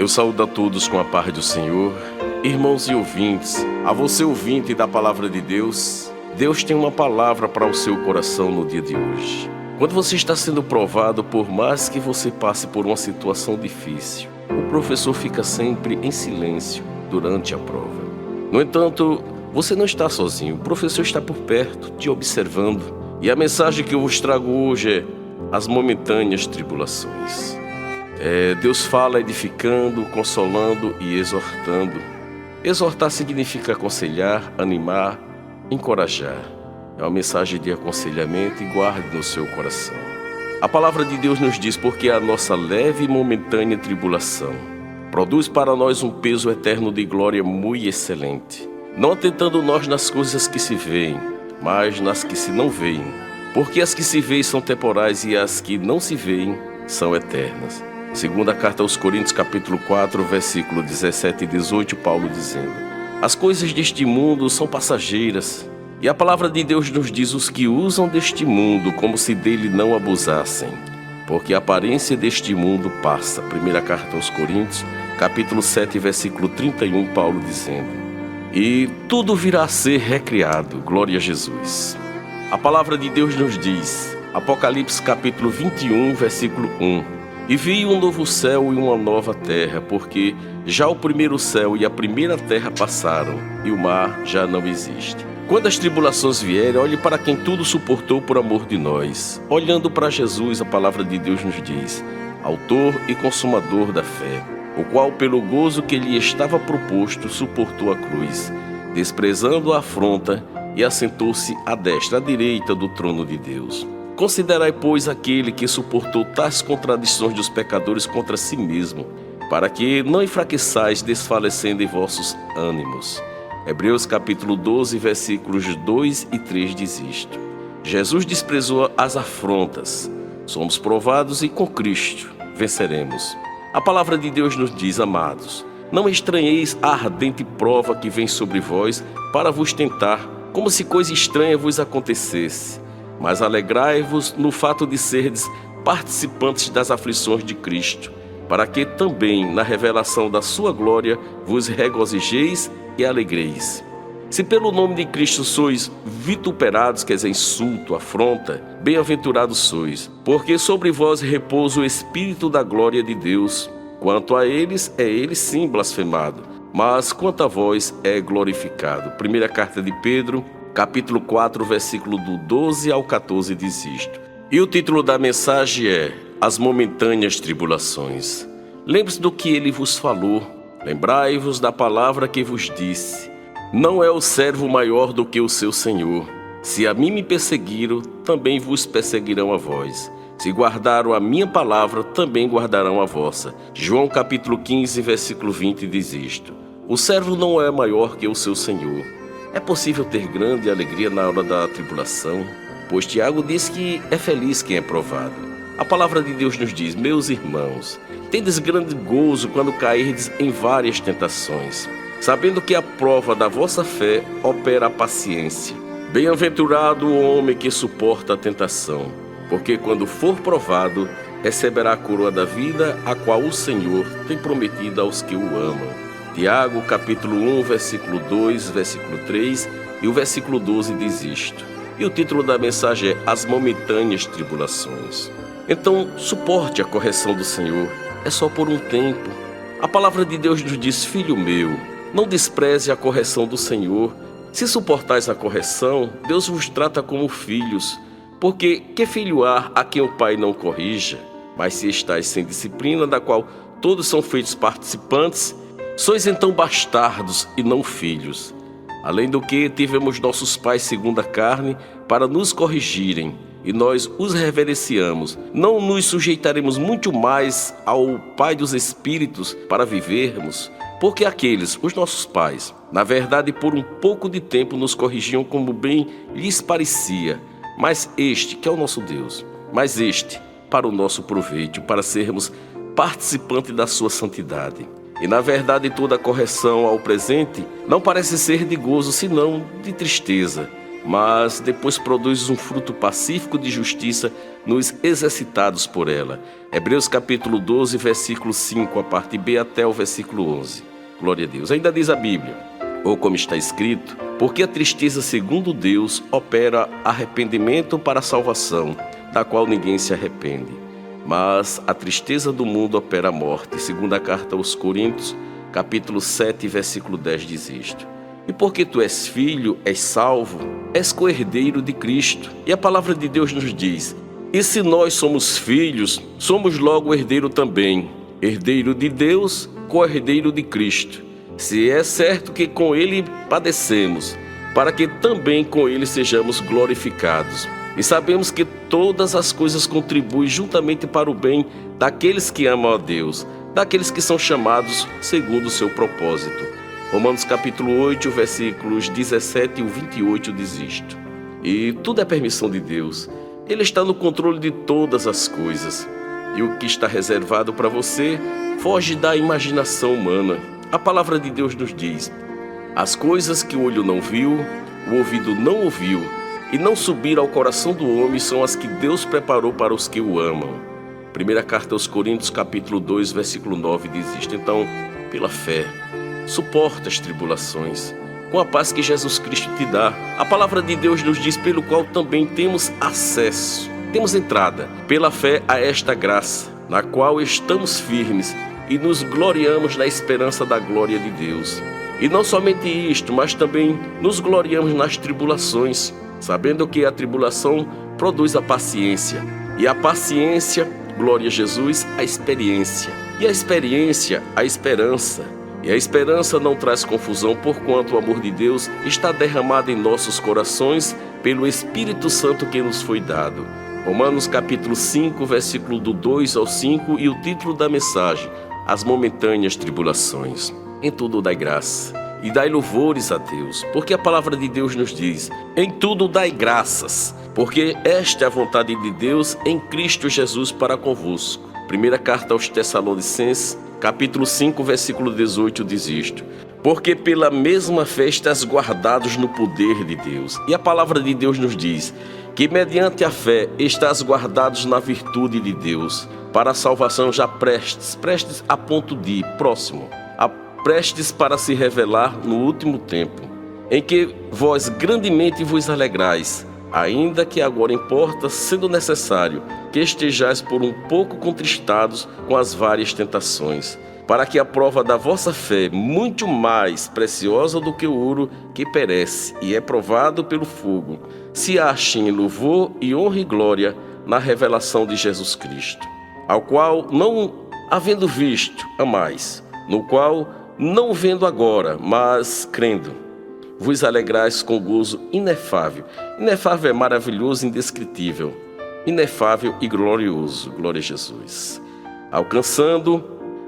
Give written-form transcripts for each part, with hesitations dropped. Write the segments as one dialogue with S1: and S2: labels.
S1: Eu saúdo a todos com a paz do Senhor, irmãos e ouvintes. A você ouvinte da Palavra de Deus, Deus tem uma palavra para o seu coração no dia de hoje. Quando você está sendo provado, por mais que você passe por uma situação difícil, o professor fica sempre em silêncio durante a prova. No entanto, você não está sozinho, o professor está por perto, te observando. E a mensagem que eu vos trago hoje é as momentâneas tribulações. Deus fala edificando, consolando e exortando. Exortar significa aconselhar, animar, encorajar. É uma mensagem de aconselhamento e guarde no seu coração. A palavra de Deus nos diz: porque a nossa leve e momentânea tribulação produz para nós um peso eterno de glória muito excelente, não atentando nós nas coisas que se veem, mas nas que se não veem, porque as que se veem são temporais e as que não se veem são eternas. Segunda carta aos Coríntios, capítulo 4, versículo 17 e 18, Paulo dizendo: as coisas deste mundo são passageiras, e a palavra de Deus nos diz: os que usam deste mundo como se dele não abusassem, porque a aparência deste mundo passa. Primeira carta aos Coríntios, capítulo 7, versículo 31, Paulo dizendo: e tudo virá a ser recriado. Glória a Jesus. A palavra de Deus nos diz, Apocalipse capítulo 21, versículo 1: e vi um novo céu e uma nova terra, porque já o primeiro céu e a primeira terra passaram, e o mar já não existe. Quando as tribulações vierem, olhe para quem tudo suportou por amor de nós. Olhando para Jesus, a palavra de Deus nos diz: autor e consumador da fé, o qual pelo gozo que lhe estava proposto suportou a cruz, desprezando a afronta, e assentou-se à destra, à direita do trono de Deus. Considerai, pois, aquele que suportou tais contradições dos pecadores contra si mesmo, para que não enfraqueçais, desfalecendo em vossos ânimos. Hebreus capítulo 12, versículos 2 e 3 diz isto: Jesus desprezou as afrontas. Somos provados e com Cristo venceremos. A palavra de Deus nos diz: amados, não estranheis a ardente prova que vem sobre vós para vos tentar, como se coisa estranha vos acontecesse. Mas alegrai-vos no fato de serdes participantes das aflições de Cristo, para que também na revelação da sua glória vos regozijeis e alegreis. Se pelo nome de Cristo sois vituperados, quer dizer, insulto, afronta, bem-aventurados sois, porque sobre vós repousa o Espírito da glória de Deus. Quanto a eles, é ele sim blasfemado, mas quanto a vós é glorificado. Primeira carta de Pedro, capítulo 4, versículo do 12 ao 14 diz isto. E o título da mensagem é as momentâneas tribulações. Lembre-se do que ele vos falou, lembrai-vos da palavra que vos disse. Não é o servo maior do que o seu senhor. Se a mim me perseguiram, também vos perseguirão a vós. Se guardaram a minha palavra, também guardarão a vossa. João capítulo 15, versículo 20 diz isto. O servo não é maior que o seu senhor. É possível ter grande alegria na hora da tribulação, pois Tiago diz que é feliz quem é provado. A palavra de Deus nos diz: meus irmãos, tendes grande gozo quando cairdes em várias tentações, sabendo que a prova da vossa fé opera a paciência. Bem-aventurado o homem que suporta a tentação, porque quando for provado, receberá a coroa da vida, a qual o Senhor tem prometido aos que o amam. Tiago, capítulo 1, versículo 2, versículo 3 e o versículo 12 diz isto. E o título da mensagem é as momentâneas tribulações. Então, suporte a correção do Senhor, é só por um tempo. A palavra de Deus nos diz: filho meu, não despreze a correção do Senhor. Se suportais a correção, Deus vos trata como filhos. Porque que filho há a quem o pai não corrija? Mas se estáis sem disciplina, da qual todos são feitos participantes, sois então bastardos e não filhos. Além do que, tivemos nossos pais segundo a carne para nos corrigirem, e nós os reverenciamos. Não nos sujeitaremos muito mais ao Pai dos Espíritos para vivermos? Porque aqueles, os nossos pais, na verdade por um pouco de tempo nos corrigiam como bem lhes parecia, mas este, que é o nosso Deus, mas este, para o nosso proveito, para sermos participantes da sua santidade. E na verdade toda correção ao presente não parece ser de gozo, senão de tristeza, mas depois produz um fruto pacífico de justiça nos exercitados por ela. Hebreus capítulo 12, versículo 5, a parte B até o versículo 11. Glória a Deus. Ainda diz a Bíblia, ou como está escrito, porque a tristeza segundo Deus opera arrependimento para a salvação, da qual ninguém se arrepende. Mas a tristeza do mundo opera a morte. Segunda carta aos Coríntios, capítulo 7, versículo 10 diz isto. E porque tu és filho, és salvo, és co-herdeiro de Cristo. E a palavra de Deus nos diz, e se nós somos filhos, somos logo herdeiro também, herdeiro de Deus, co-herdeiro de Cristo. Se é certo que com ele padecemos, para que também com ele sejamos glorificados. E sabemos que todas as coisas contribuem juntamente para o bem daqueles que amam a Deus, daqueles que são chamados segundo o seu propósito. Romanos capítulo 8, versículos 17 e 28 diz isto. E tudo é permissão de Deus. Ele está no controle de todas as coisas. E o que está reservado para você foge da imaginação humana. A palavra de Deus nos diz, as coisas que o olho não viu, o ouvido não ouviu, e não subiram ao coração do homem são as que Deus preparou para os que o amam. Primeira carta aos Coríntios, capítulo 2, versículo 9 diz isto. Então, pela fé, suporta as tribulações, com a paz que Jesus Cristo te dá. A palavra de Deus nos diz, pelo qual também temos acesso, temos entrada, pela fé a esta graça, na qual estamos firmes e nos gloriamos na esperança da glória de Deus. E não somente isto, mas também nos gloriamos nas tribulações, sabendo que a tribulação produz a paciência, e a paciência, glória a Jesus, a experiência, e a experiência, a esperança. E a esperança não traz confusão, porquanto o amor de Deus está derramado em nossos corações pelo Espírito Santo que nos foi dado. Romanos capítulo 5, versículo do 2 ao 5, e o título da mensagem, as momentâneas tribulações. Em tudo dai graça, e dai louvores a Deus, porque a palavra de Deus nos diz, em tudo dai graças, porque esta é a vontade de Deus em Cristo Jesus para convosco. Primeira carta aos Tessalonicenses, capítulo 5, versículo 18 diz isto. Porque pela mesma fé estás guardados no poder de Deus. E a palavra de Deus nos diz que mediante a fé estás guardados na virtude de Deus, para a salvação já prestes a ponto de, próximo, prestes para se revelar no último tempo, em que vós grandemente vos alegrais, ainda que agora importa, sendo necessário, que estejais por um pouco contristados com as várias tentações, para que a prova da vossa fé, muito mais preciosa do que o ouro que perece e é provado pelo fogo, se ache em louvor e honra e glória na revelação de Jesus Cristo, ao qual, não havendo visto, amais, no qual, não vendo agora, mas crendo, vos alegrais com gozo inefável. Inefável é maravilhoso, indescritível, inefável e glorioso. Glória a Jesus. Alcançando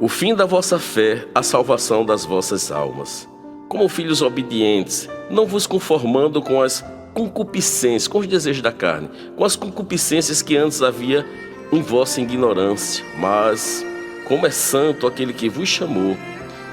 S1: o fim da vossa fé, a salvação das vossas almas. Como filhos obedientes, não vos conformando com as concupiscências, com os desejos da carne, com as concupiscências que antes havia em vossa ignorância, mas, como é santo aquele que vos chamou,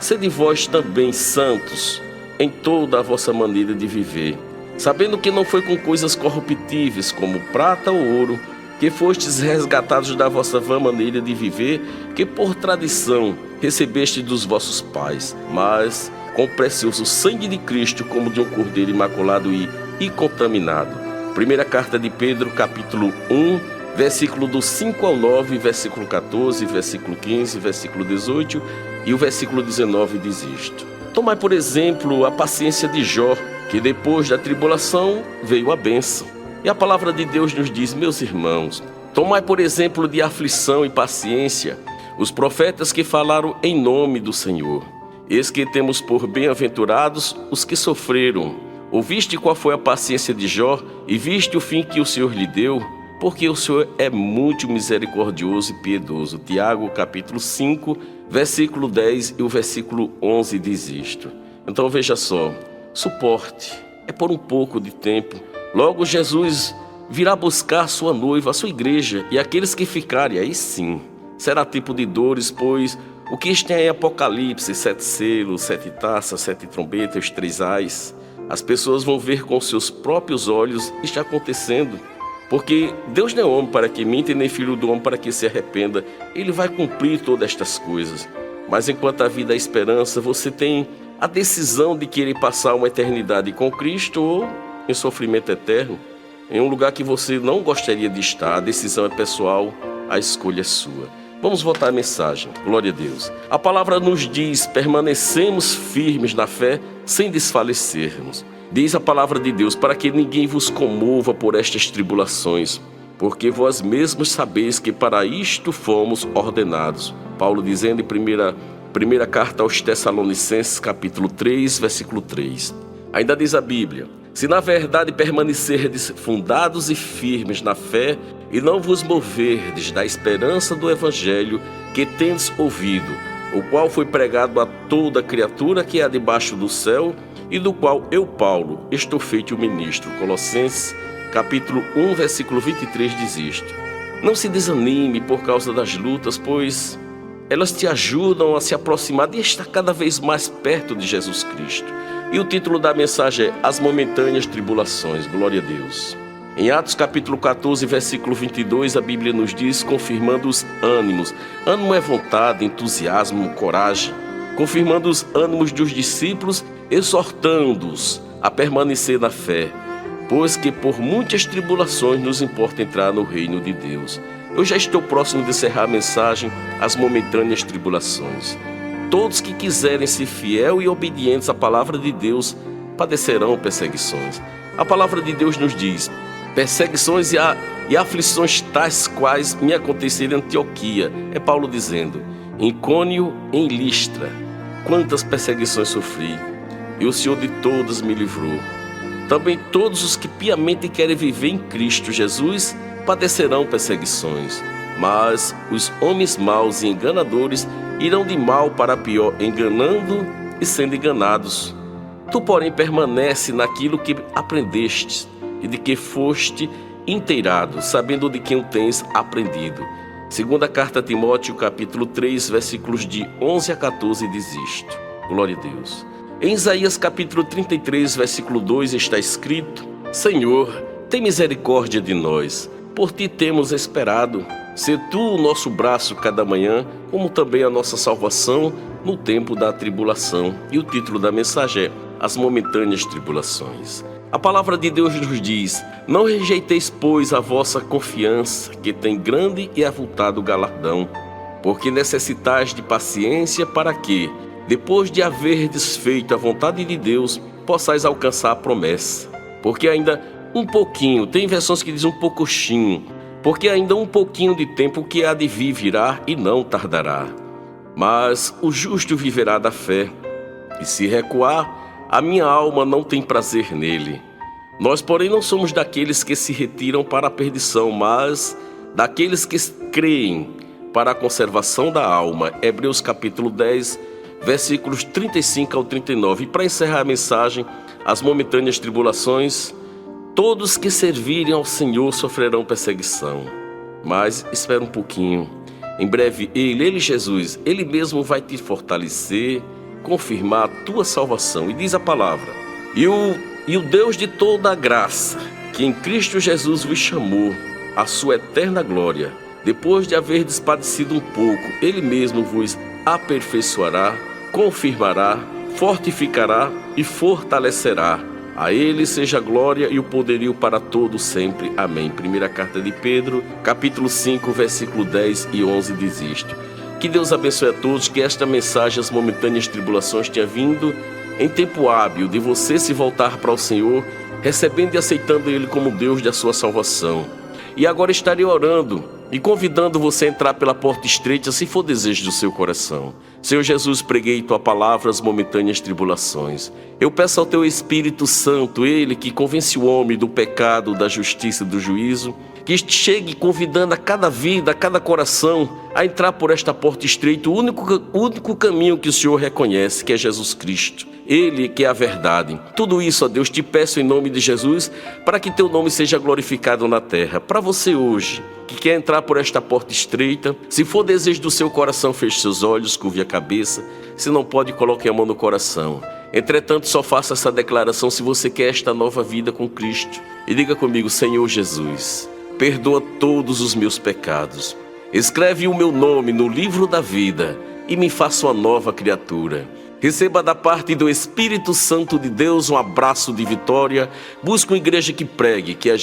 S1: sede vós também santos em toda a vossa maneira de viver, sabendo que não foi com coisas corruptíveis, como prata ou ouro, que fostes resgatados da vossa vã maneira de viver, que por tradição recebeste dos vossos pais, mas com o precioso sangue de Cristo, como de um cordeiro imaculado e incontaminado. Primeira carta de Pedro, capítulo 1, versículo do 5 ao 9, versículo 14, versículo 15, versículo 18 e o versículo 19 diz isto. Tomai, por exemplo, a paciência de Jó, que depois da tribulação veio a bênção. E a palavra de Deus nos diz, meus irmãos, tomai, por exemplo, de aflição e paciência os profetas que falaram em nome do Senhor. Eis que temos por bem-aventurados os que sofreram. Ouviste qual foi a paciência de Jó e viste o fim que o Senhor lhe deu? Porque o Senhor é muito misericordioso e piedoso. Tiago, capítulo 5, versículo 10 e o versículo 11 diz isto. Então veja só, suporte, é por um pouco de tempo. Logo Jesus virá buscar sua noiva, a sua igreja, e aqueles que ficarem, aí sim, será tempo de dores, pois o que está em Apocalipse, 7 selos, 7 taças, 7 trombetas, os 3 ais, as pessoas vão ver com seus próprios olhos isto acontecendo. Porque Deus não é homem para que minta, e nem filho do homem para que se arrependa. Ele vai cumprir todas estas coisas. Mas enquanto a vida é a esperança, você tem a decisão de querer passar uma eternidade com Cristo ou em sofrimento eterno, em um lugar que você não gostaria de estar. A decisão é pessoal, a escolha é sua. Vamos voltar à mensagem. Glória a Deus. A palavra nos diz: permanecemos firmes na fé sem desfalecermos. Diz a palavra de Deus: para que ninguém vos comova por estas tribulações, porque vós mesmos sabeis que para isto fomos ordenados. Paulo dizendo em primeira carta aos Tessalonicenses, capítulo 3, versículo 3. Ainda diz a Bíblia: se na verdade permanecerdes fundados e firmes na fé, e não vos moverdes da esperança do Evangelho que tendes ouvido, o qual foi pregado a toda criatura que há debaixo do céu, e do qual eu, Paulo, estou feito ministro. Colossenses, capítulo 1, versículo 23 diz isto. Não se desanime por causa das lutas, pois elas te ajudam a se aproximar e estar cada vez mais perto de Jesus Cristo. E o título da mensagem é As Momentâneas Tribulações. Glória a Deus. Em Atos capítulo 14, versículo 22, a Bíblia nos diz, confirmando os ânimos. Ânimo é vontade, entusiasmo, coragem. Confirmando os ânimos dos discípulos, exortando-os a permanecer na fé, pois que por muitas tribulações nos importa entrar no reino de Deus. Eu já estou próximo de encerrar a mensagem, as momentâneas tribulações. Todos que quiserem ser fiel e obedientes à palavra de Deus padecerão perseguições. A palavra de Deus nos diz: perseguições e aflições tais quais me aconteceram em Antioquia. É Paulo dizendo: em Icônio, em Listra, quantas perseguições sofri, e o Senhor de todas me livrou. Também todos os que piamente querem viver em Cristo Jesus padecerão perseguições, mas os homens maus e enganadores irão de mal para pior, enganando e sendo enganados. Tu, porém, permanece naquilo que aprendeste e de que foste inteirado, sabendo de quem o tens aprendido. Segunda carta a Timóteo, capítulo 3, versículos de 11 a 14 diz isto. Glória a Deus. Em Isaías capítulo 33, versículo 2 está escrito: Senhor, tem misericórdia de nós, por ti temos esperado. Sê tu o nosso braço cada manhã, como também a nossa salvação no tempo da tribulação. E o título da mensagem é As Momentâneas Tribulações. A palavra de Deus nos diz: não rejeiteis, pois, a vossa confiança, que tem grande e avultado galardão, porque necessitais de paciência para que, depois de haverdes feito a vontade de Deus, possais alcançar a promessa. Porque ainda um pouquinho, tem versões que dizem um poucochinho, porque ainda um pouquinho de tempo que há de vir virá e não tardará. Mas o justo viverá da fé, e se recuar, a minha alma não tem prazer nele. Nós, porém, não somos daqueles que se retiram para a perdição, mas daqueles que creem para a conservação da alma. Hebreus capítulo 10, versículos 35 ao 39. E para encerrar a mensagem, as momentâneas tribulações: todos que servirem ao Senhor sofrerão perseguição. Mas espera um pouquinho. Em breve, Ele, Jesus, Ele mesmo vai te fortalecer, confirmar a tua salvação. E diz a palavra: E o Deus de toda a graça, que em Cristo Jesus vos chamou à sua eterna glória, depois de haver padecido um pouco, Ele mesmo vos aperfeiçoará, confirmará, fortificará e fortalecerá. A Ele seja a glória e o poderio para todos sempre. Amém. Primeira carta de Pedro, capítulo 5, versículo 10 e 11 diz isto. Que Deus abençoe a todos, que esta mensagem, as momentâneas tribulações, tenha vindo em tempo hábil de você se voltar para o Senhor, recebendo e aceitando Ele como Deus da sua salvação. E agora estarei orando e convidando você a entrar pela porta estreita, se for desejo do seu coração. Senhor Jesus, preguei tua palavra, as momentâneas tribulações. Eu peço ao teu Espírito Santo, Ele que convence o homem do pecado, da justiça e do juízo, que chegue convidando a cada vida, a cada coração, a entrar por esta porta estreita, o único caminho que o Senhor reconhece, que é Jesus Cristo. Ele que é a verdade. Tudo isso, ó Deus, te peço em nome de Jesus, para que teu nome seja glorificado na terra. Para você hoje, que quer entrar por esta porta estreita, se for desejo do seu coração, feche seus olhos, curve a cabeça. Se não pode, coloque a mão no coração. Entretanto, só faça essa declaração se você quer esta nova vida com Cristo. E diga comigo: Senhor Jesus, perdoa todos os meus pecados. Escreve o meu nome no livro da vida e me faça uma nova criatura. Receba da parte do Espírito Santo de Deus um abraço de vitória. Busque uma igreja que pregue, que a